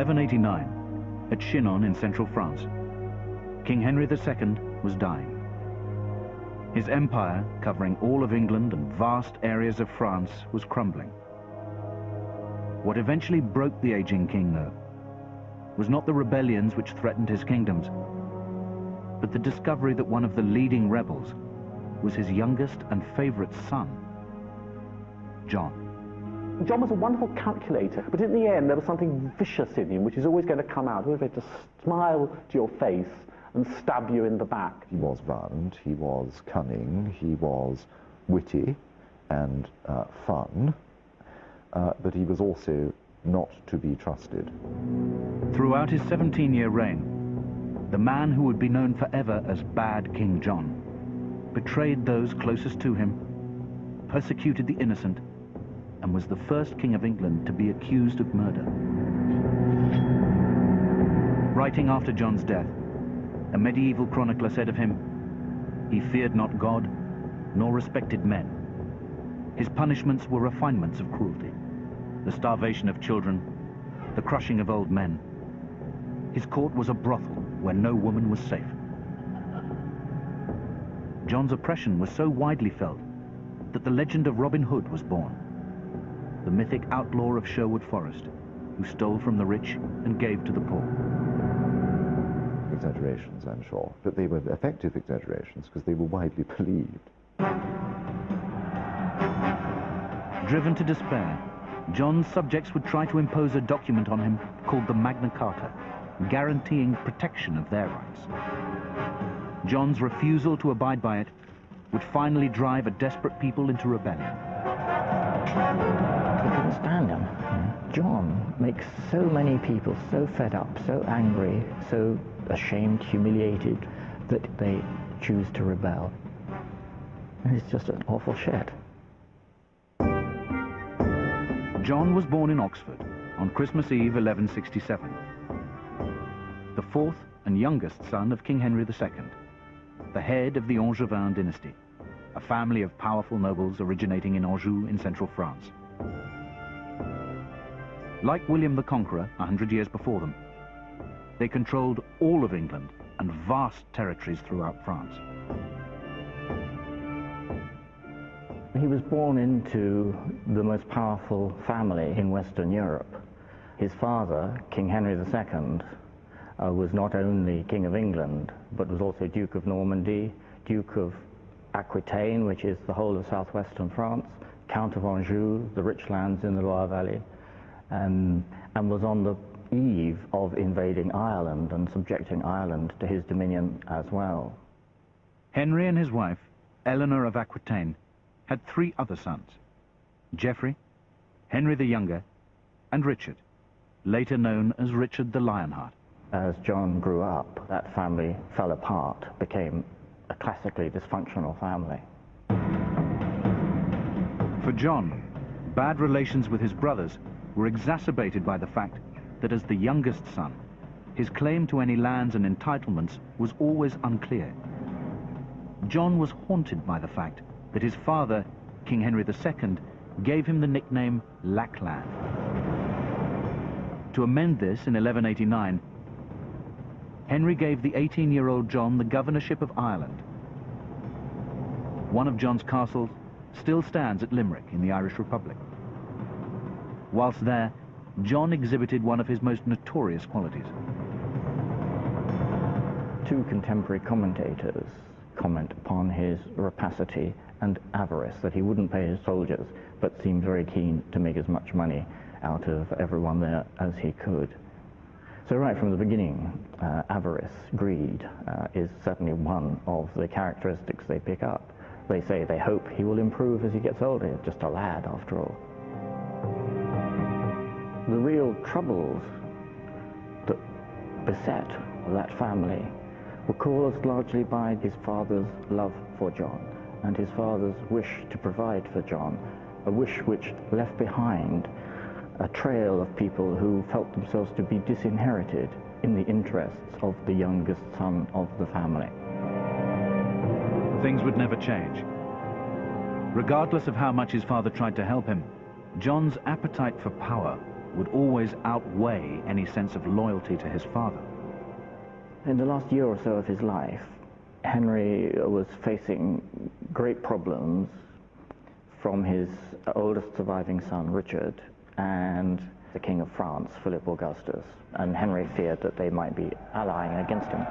1189, at Chinon in central France, King Henry II was dying. His empire, covering all of England and vast areas of France, was crumbling. What eventually broke the aging king, though, was not the rebellions which threatened his kingdoms, but the discovery that one of the leading rebels was his youngest and favorite son, John. John was a wonderful calculator, but in the end there was something vicious in him which is always going to come out, always going to smile to your face and stab you in the back. He was violent, he was cunning, he was witty and fun, but he was also not to be trusted. Throughout his 17-year reign, the man who would be known forever as Bad King John betrayed those closest to him, persecuted the innocent, and was the first king of England to be accused of murder. Writing after John's death, a medieval chronicler said of him, "He feared not God, nor respected men. His punishments were refinements of cruelty, the starvation of children, the crushing of old men. His court was a brothel where no woman was safe." John's oppression was so widely felt that the legend of Robin Hood was born, the mythic outlaw of Sherwood Forest, who stole from the rich and gave to the poor. Exaggerations, I'm sure, but they were effective exaggerations because they were widely believed. Driven to despair, John's subjects would try to impose a document on him called the Magna Carta, guaranteeing protection of their rights. John's refusal to abide by it would finally drive a desperate people into rebellion. They couldn't stand him. John makes so many people so fed up, so angry, so ashamed, humiliated, that they choose to rebel. And it's just an awful shit. John was born in Oxford on Christmas Eve 1167, the fourth and youngest son of King Henry II, the head of the Angevin dynasty, a family of powerful nobles originating in Anjou in central France. Like William the Conqueror 100 years before them, they controlled all of England and vast territories throughout France. He was born into the most powerful family in Western Europe. His father, King Henry II, was not only King of England, but was also Duke of Normandy, Duke of Aquitaine, which is the whole of southwestern France, Count of Anjou, the rich lands in the Loire Valley, and was on the eve of invading Ireland and subjecting Ireland to his dominion as well. Henry and his wife, Eleanor of Aquitaine, had three other sons: Geoffrey, Henry the Younger, and Richard, later known as Richard the Lionheart. As John grew up, that family fell apart, became a classically dysfunctional family. For John, bad relations with his brothers were exacerbated by the fact that as the youngest son, his claim to any lands and entitlements was always unclear. John was haunted by the fact that his father, King Henry II, gave him the nickname Lackland. To amend this in 1189, Henry gave the 18-year-old John the governorship of Ireland. One of John's castles still stands at Limerick in the Irish Republic. Whilst there, John exhibited one of his most notorious qualities. Two contemporary commentators comment upon his rapacity and avarice, that he wouldn't pay his soldiers, but seemed very keen to make as much money out of everyone there as he could. So right from the beginning, avarice, greed, is certainly one of the characteristics they pick up. They say they hope he will improve as he gets older. He's just a lad, after all. The real troubles that beset that family were caused largely by his father's love for John and his father's wish to provide for John, a wish which left behind a trail of people who felt themselves to be disinherited in the interests of the youngest son of the family. Things would never change. Regardless of how much his father tried to help him, John's appetite for power would always outweigh any sense of loyalty to his father. In the last year or so of his life, Henry was facing great problems from his oldest surviving son, Richard, and the King of France, Philip Augustus, and Henry feared that they might be allying against him.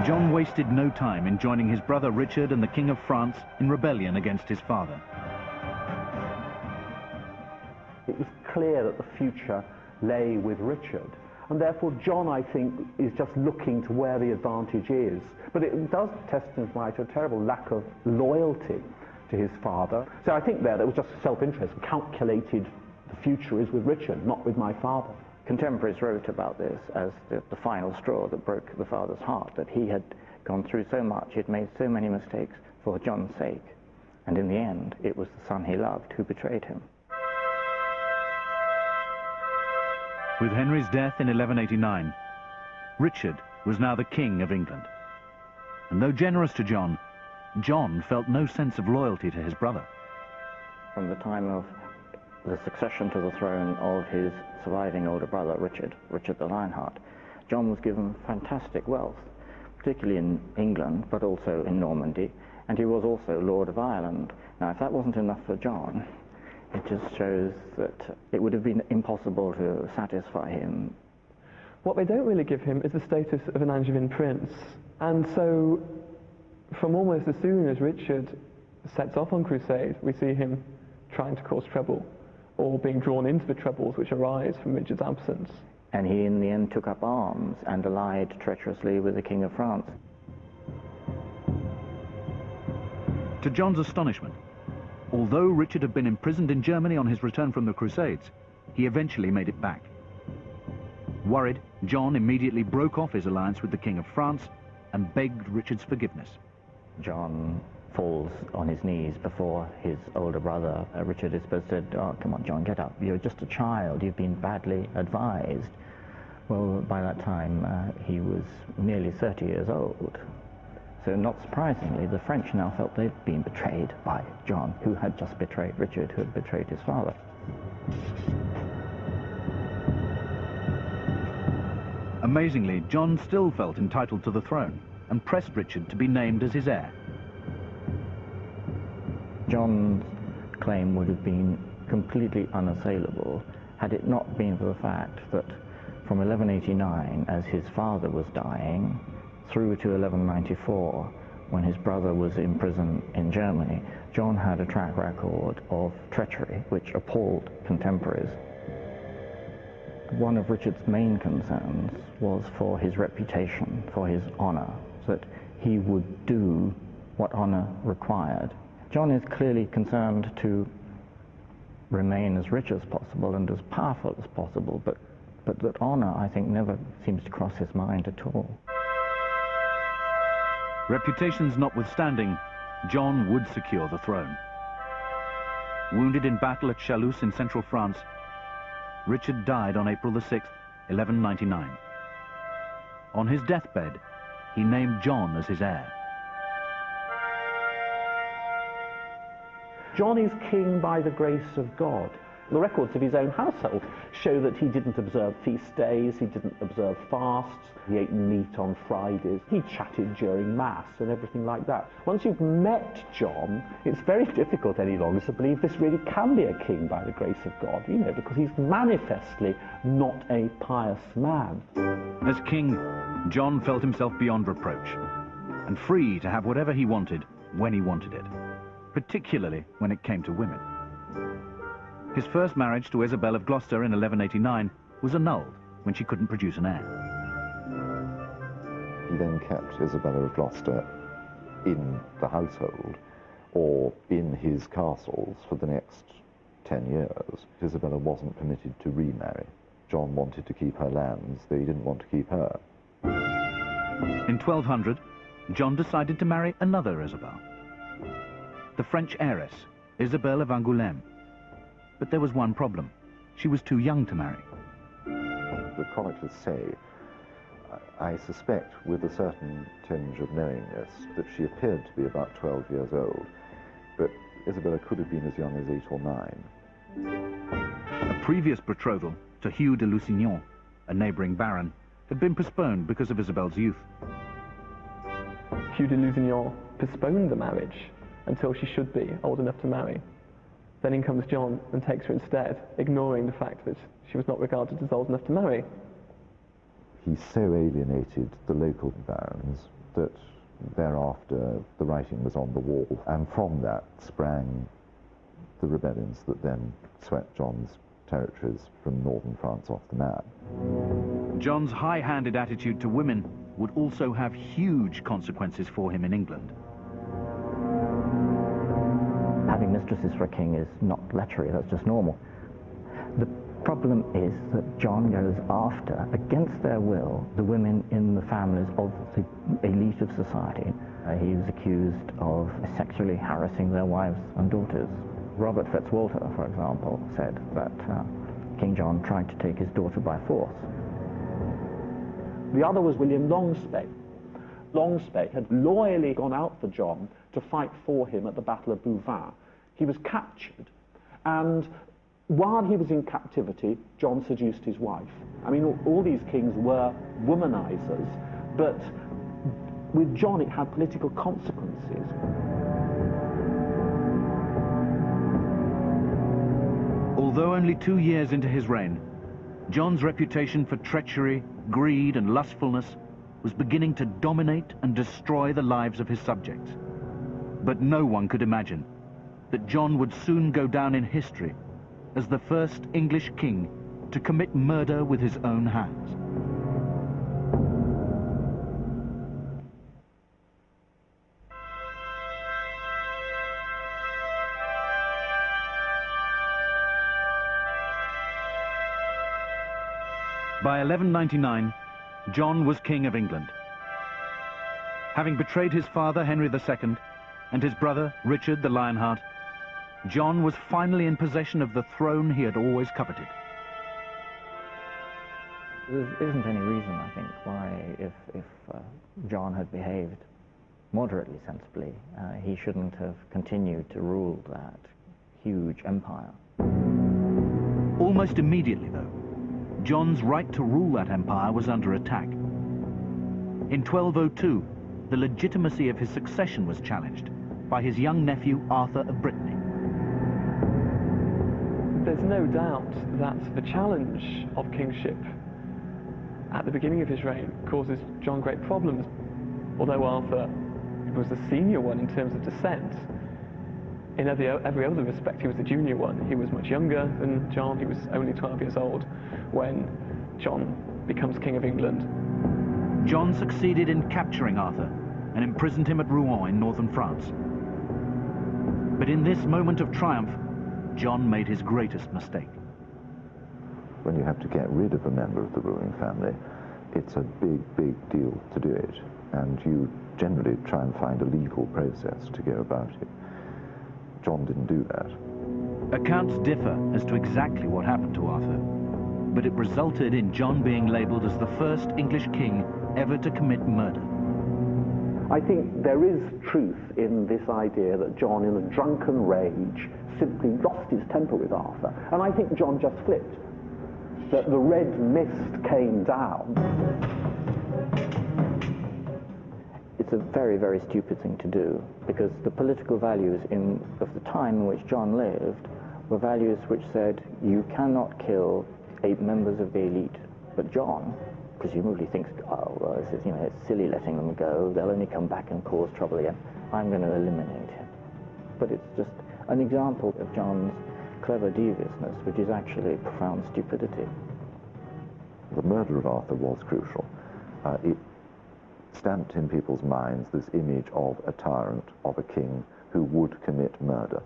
John wasted no time in joining his brother Richard and the King of France in rebellion against his father. It was clear that the future lay with Richard, and therefore John, I think, is just looking to where the advantage is. But it does testify to a terrible lack of loyalty to his father. So I think there was just self-interest, calculated the future is with Richard, not with my father. Contemporaries wrote about this as the final straw that broke the father's heart, that he had gone through so much, he'd made so many mistakes for John's sake, and in the end it was the son he loved who betrayed him. With Henry's death in 1189, Richard was now the King of England. And though generous to John, John felt no sense of loyalty to his brother. From the time of the succession to the throne of his surviving older brother, Richard the Lionheart, John was given fantastic wealth, particularly in England, but also in Normandy, and he was also Lord of Ireland. Now, if that wasn't enough for John, it just shows that it would have been impossible to satisfy him. What they don't really give him is the status of an Angevin prince, and so from almost as soon as Richard sets off on crusade, we see him trying to cause trouble, or being drawn into the troubles which arise from Richard's absence. And he in the end took up arms and allied treacherously with the King of France. To John's astonishment, although Richard had been imprisoned in Germany on his return from the Crusades, he eventually made it back. Worried, John immediately broke off his alliance with the King of France and begged Richard's forgiveness. John falls on his knees before his older brother. Richard is supposed to say, "Oh, come on, John, get up. You're just a child. You've been badly advised." Well, by that time, he was nearly 30 years old. So not surprisingly, the French now felt they'd been betrayed by John, who had just betrayed Richard, who had betrayed his father. Amazingly, John still felt entitled to the throne and pressed Richard to be named as his heir. John's claim would have been completely unassailable had it not been for the fact that from 1189, as his father was dying, through to 1194, when his brother was in prison in Germany, John had a track record of treachery which appalled contemporaries. One of Richard's main concerns was for his reputation, for his honor, that he would do what honor required. John is clearly concerned to remain as rich as possible and as powerful as possible, but that honor, I think, never seems to cross his mind at all. Reputations notwithstanding, John would secure the throne. Wounded in battle at Chalus in central France, Richard died on April the 6th, 1199. On his deathbed, he named John as his heir. John is king by the grace of God. The records of his own household show that he didn't observe feast days, he didn't observe fasts, he ate meat on Fridays, he chatted during Mass and everything like that. Once you've met John, it's very difficult any longer to believe this really can be a king by the grace of God, you know, because he's manifestly not a pious man. As king, John felt himself beyond reproach and free to have whatever he wanted when he wanted it, particularly when it came to women. His first marriage to Isabel of Gloucester in 1189 was annulled when she couldn't produce an heir. He then kept Isabella of Gloucester in the household or in his castles for the next 10 years. Isabella wasn't permitted to remarry. John wanted to keep her lands, though he didn't want to keep her. In 1200, John decided to marry another Isabel, the French heiress, Isabel of Angoulême. But there was one problem. She was too young to marry. The chroniclers say, I suspect with a certain tinge of knowing this, that she appeared to be about 12 years old, but Isabella could have been as young as 8 or 9. previous betrothal to Hugh de Lusignan, a neighbouring baron, had been postponed because of Isabel's youth. Hugh de Lusignan postponed the marriage until she should be old enough to marry. Then in comes John and takes her instead, ignoring the fact that she was not regarded as old enough to marry. He so alienated the local barons that thereafter the writing was on the wall, and from that sprang the rebellions that then swept John's territories from northern France off the map. John's high-handed attitude to women would also have huge consequences for him in England. Having mistresses for a king is not lechery, that's just normal. The problem is that John goes after, against their will, the women in the families of the elite of society. He was accused of sexually harassing their wives and daughters. Robert Fitzwalter, for example, said that King John tried to take his daughter by force. The other was William Longspay. Longspay had loyally gone out for John to fight for him at the Battle of Bouvines. He was captured, and while he was in captivity, John seduced his wife. I mean, all these kings were womanizers, but with John it had political consequences. Although only 2 years into his reign, John's reputation for treachery, greed and lustfulness was beginning to dominate and destroy the lives of his subjects. But no one could imagine that John would soon go down in history as the first English king to commit murder with his own hands. By 1199, John was King of England. Having betrayed his father, Henry II, and his brother, Richard the Lionheart, John was finally in possession of the throne he had always coveted. There isn't any reason, I think, why, if John had behaved moderately sensibly, he shouldn't have continued to rule that huge empire. Almost immediately, though, John's right to rule that empire was under attack. In 1202, the legitimacy of his succession was challenged by his young nephew, Arthur of Brittany. There's no doubt that the challenge of kingship at the beginning of his reign causes John great problems. Although Arthur was the senior one in terms of descent, in every other respect he was the junior one. He was much younger than John. He was only 12 years old when John becomes King of England. John succeeded in capturing Arthur and imprisoned him at Rouen in northern France. But in this moment of triumph, John made his greatest mistake. When you have to get rid of a member of the ruling family, it's a big, big deal to do it, and you generally try and find a legal process to go about it. John didn't do that. Accounts differ as to exactly what happened to Arthur, but it resulted in John being labelled as the first English king ever to commit murder. I think there is truth in this idea that John, in a drunken rage, simply lost his temper with Arthur. And I think John just flipped. That the red mist came down. It's a very, very stupid thing to do, because the political values of the time in which John lived were values which said you cannot kill 8 members of the elite. But John presumably thinks, oh, well, this is, it's silly letting them go. They'll only come back and cause trouble again. I'm going to eliminate him. But it's just an example of John's clever deviousness, which is actually profound stupidity. The murder of Arthur was crucial. It stamped in people's minds this image of a tyrant, of a king who would commit murder.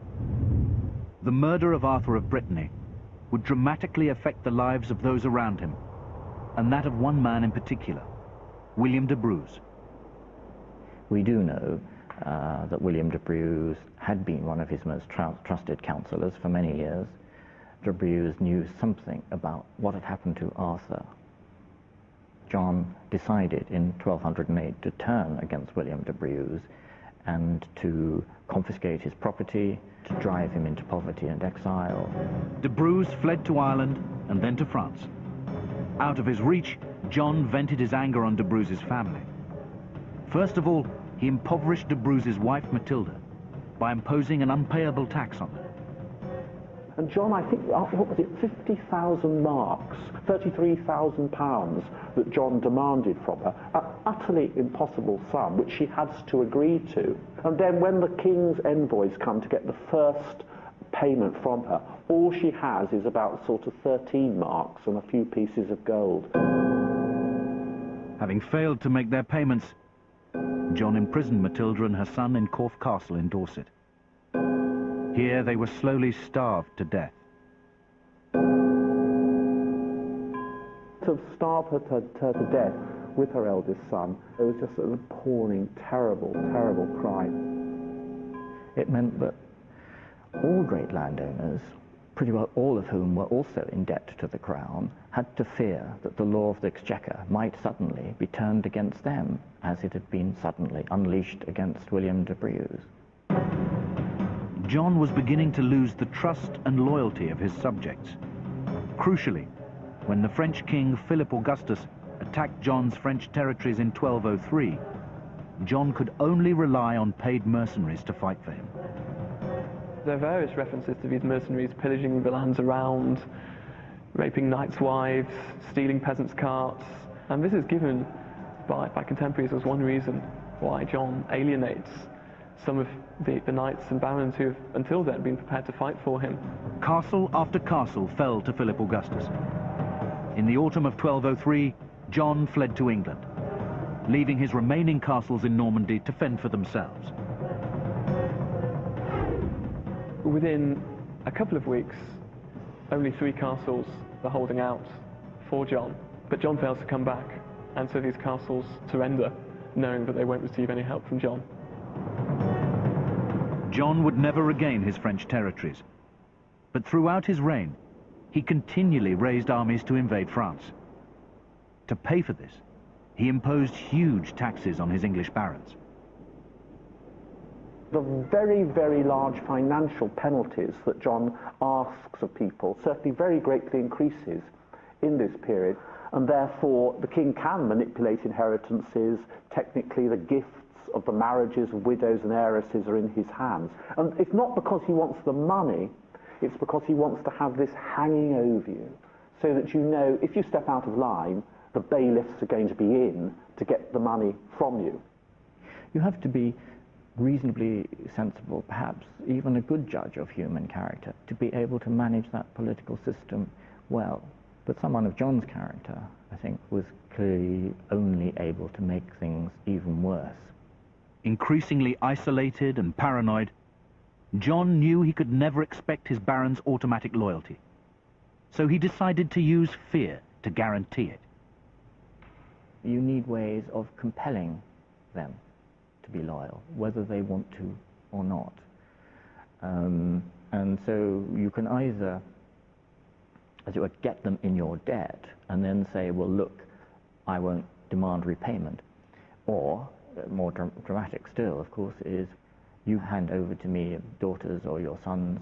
The murder of Arthur of Brittany would dramatically affect the lives of those around him, and that of one man in particular, William de Bruce. We do know that William de Bruce had been one of his most trusted counselors for many years. De Bruce knew something about what had happened to Arthur. John decided in 1208 to turn against William de Bruce and to confiscate his property, to drive him into poverty and exile. De Bruce fled to Ireland and then to France. Out of his reach, John vented his anger on de Bruce's family. First of all, he impoverished de Bruce's wife Matilda by imposing an unpayable tax on her. And John, I think, what was it, 50,000 marks, £33,000 that John demanded from her, an utterly impossible sum, which she has to agree to. And then when the king's envoys come to get the first payment from her, all she has is about sort of 13 marks and a few pieces of gold. Having failed to make their payments, John imprisoned Matilda and her son in Corfe Castle in Dorset. Here they were slowly starved to death. To starve her to death with her eldest son, it was just an appalling, terrible, terrible crime. It meant that all great landowners, pretty well all of whom were also in debt to the crown, had to fear that the law of the Exchequer might suddenly be turned against them, as it had been suddenly unleashed against William de Bruce. John was beginning to lose the trust and loyalty of his subjects. Crucially, when the French king Philip Augustus attacked John's French territories in 1203, John could only rely on paid mercenaries to fight for him. There are various references to these mercenaries pillaging the lands around, raping knights' wives, stealing peasants' carts, and this is given by contemporaries as one reason why John alienates some of the knights and barons who have until then been prepared to fight for him. Castle after castle fell to Philip Augustus. In the autumn of 1203, John fled to England, leaving his remaining castles in Normandy to fend for themselves. Within a couple of weeks, only 3 castles are holding out for John, but John fails to come back, and so these castles surrender, knowing that they won't receive any help from John. John would never regain his French territories, but throughout his reign, he continually raised armies to invade France. To pay for this, he imposed huge taxes on his English barons. The very, very large financial penalties that John asks of people certainly very greatly increases in this period, and therefore the king can manipulate inheritances. Technically, the gifts of the marriages of widows and heiresses are in his hands. And it's not because he wants the money, it's because he wants to have this hanging over you, so that you know if you step out of line, the bailiffs are going to be in to get the money from you. You have to be reasonably sensible, perhaps even a good judge of human character, to be able to manage that political system well. But someone of John's character, I think, was clearly only able to make things even worse. Increasingly isolated and paranoid, John knew he could never expect his barons' automatic loyalty. So he decided to use fear to guarantee it. You need ways of compelling them to be loyal, whether they want to or not. And so you can either, as it were, get them in your debt and then say, well, look, I won't demand repayment. Or, more dramatic still, of course, is you hand over to me your daughters or your sons,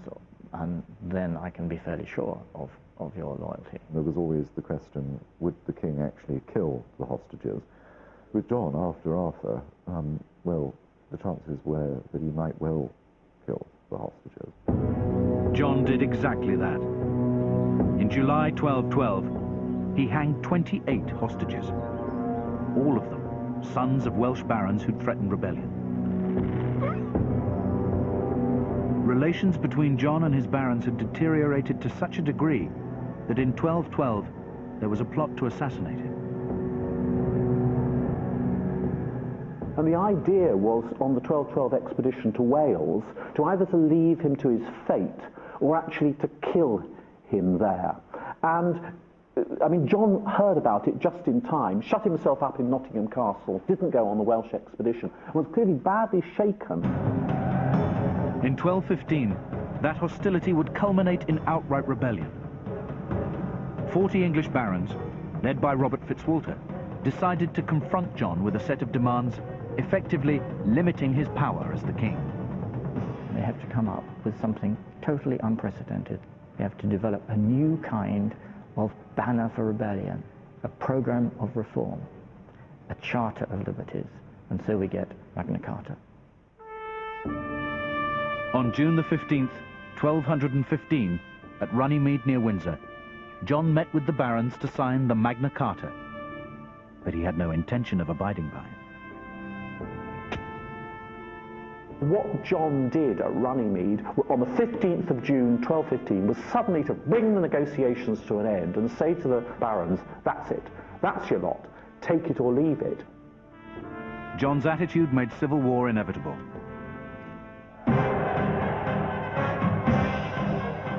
and then I can be fairly sure of your loyalty. There was always the question, would the king actually kill the hostages? With John, after Arthur, well, the chances were that he might well kill the hostages. John did exactly that. In July 1212, he hanged 28 hostages, all of them sons of Welsh barons who'd threatened rebellion. Relations between John and his barons had deteriorated to such a degree that in 1212 there was a plot to assassinate him. And the idea was, on the 1212 expedition to Wales, to either to leave him to his fate or actually to kill him there. And I mean, John heard about it just in time, shut himself up in Nottingham Castle, didn't go on the Welsh expedition, and was clearly badly shaken. In 1215, that hostility would culminate in outright rebellion. 40 English barons, led by Robert Fitzwalter, decided to confront John with a set of demands effectively limiting his power as the king. They have to come up with something totally unprecedented. They have to develop a new kind of banner for rebellion, a program of reform, a charter of liberties, and so we get Magna Carta. On June the 15th, 1215, at Runnymede near Windsor, John met with the barons to sign the Magna Carta, but he had no intention of abiding by it. What John did at Runnymede on the 15th of June 1215 was suddenly to bring the negotiations to an end and say to the barons, that's it, that's your lot, take it or leave it. John's attitude made civil war inevitable.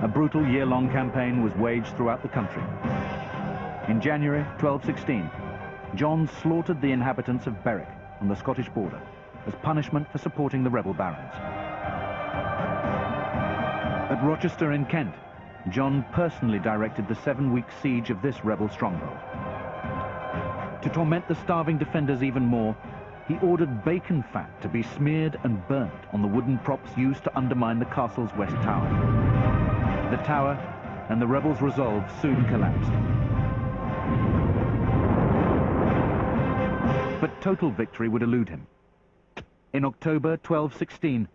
A brutal year-long campaign was waged throughout the country. In January 1216, John slaughtered the inhabitants of Berwick on the Scottish border as punishment for supporting the rebel barons. At Rochester in Kent, John personally directed the 7-week siege of this rebel stronghold. To torment the starving defenders even more, he ordered bacon fat to be smeared and burnt on the wooden props used to undermine the castle's west tower. The tower and the rebels' resolve soon collapsed. But total victory would elude him. In October 1216,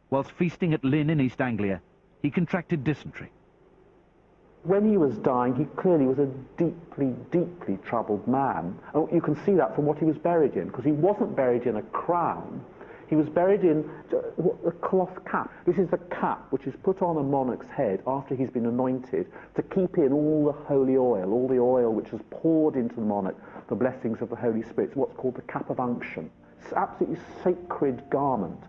whilst feasting at Lynn in East Anglia, he contracted dysentery. When he was dying, he clearly was a deeply, deeply troubled man. And you can see that from what he was buried in, because he wasn't buried in a crown. He was buried in a cloth cap. This is the cap which is put on a monarch's head after he's been anointed to keep in all the holy oil, all the oil which is poured into the monarch, the blessings of the Holy Spirit. It's what's called the cap of unction. It's an absolutely sacred garment.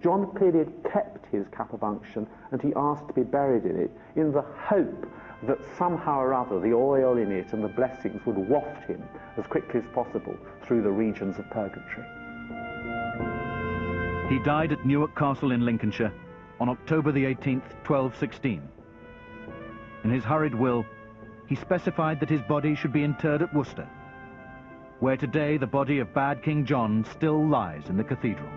John clearly had kept his cap of unction, and he asked to be buried in it in the hope that somehow or other the oil in it and the blessings would waft him as quickly as possible through the regions of purgatory. He died at Newark Castle in Lincolnshire on October the 18th, 1216. In his hurried will, he specified that his body should be interred at Worcester, where today the body of bad King John still lies in the cathedral.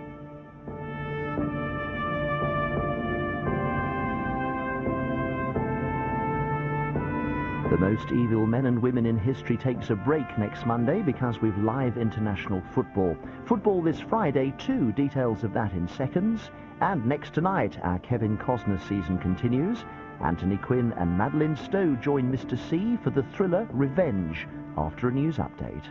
The Most Evil Men and Women in History takes a break next Monday because we've live international football. Football this Friday too, details of that in seconds. And next tonight, our Kevin Costner season continues. Anthony Quinn and Madeleine Stowe join Mr. C for the thriller Revenge after a news update.